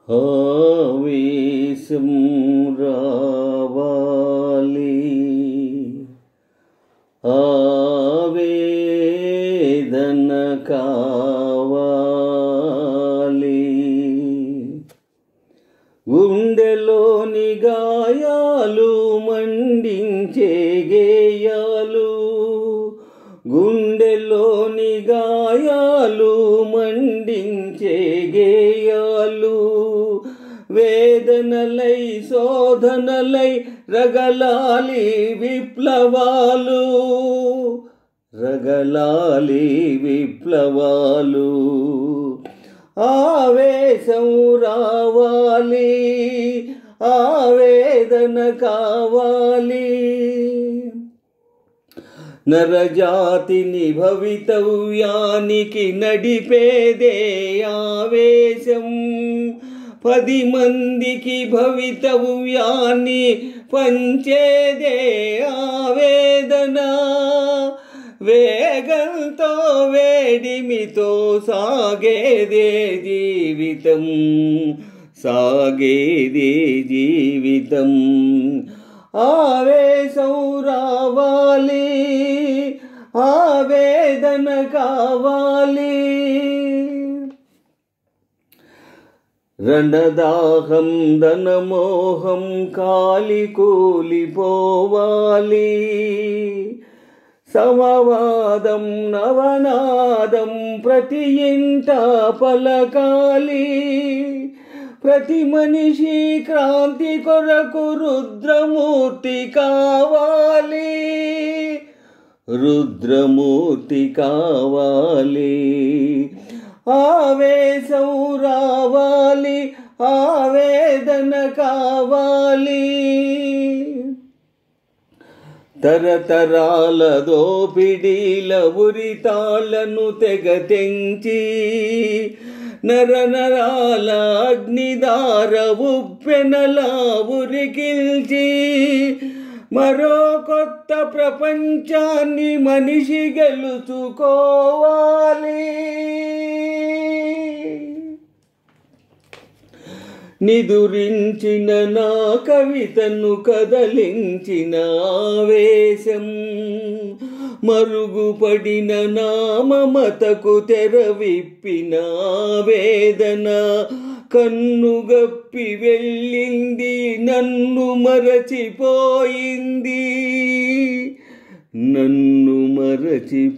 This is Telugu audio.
ఆవేశం రావాలి, ఆవేదన కావాలి, గుండెలోని గాయాలు మండించే గేయాలు, గుండెలోని గాయాలు మండించే గేయాలు, వేదనలై శోధనలై రగలాలి విప్లవాలు, రగలాలి విప్లవాలు. ఆవేశం రావాలి, ఆవేదన కావాలి, నరజాతిని భవితవ్యానికి నడిపేదే ఆవేశం, 10 మందికి భవితవ్యాన్ని పంచేదే ఆవేదన, వేగంతో వేడిమితో సాగేదే జీవితం, సాగేదే జీవితం. ఆవేశం రావాలి, ఆవేదన కావాలి, రణదాహం ధనమోహం కాలి కూలిపోవాలి, సమవాదం నవనాదం ప్రతి ఇంట పలకాలి, ప్రతి మనిషి క్రాంతి కొరకు రుద్రమూర్తి కావాలి, రుద్రమూర్తి కావాలి. ఆవేశం రావాలి, ఆవేదన కావాలి, తరతరాల దోపిడీల ఉరితాళ్లను తెగతెంచి, నరనరాల అగ్నిదార ఉప్పెనలా ఉరికిల్చి, మరో కొత్త ప్రపంచాన్ని మనిషి గెలుచుకోవాలి. నిదురించిన నా కవితను కదలించిన ఆవేశం, మరుగుపడిన నా మమతకు తెరవిప్పిన ఆవేదన, కన్నుగప్పి వెళ్ళింది నన్ను మరచిపోయింది, నన్ను మరచిపోయింది.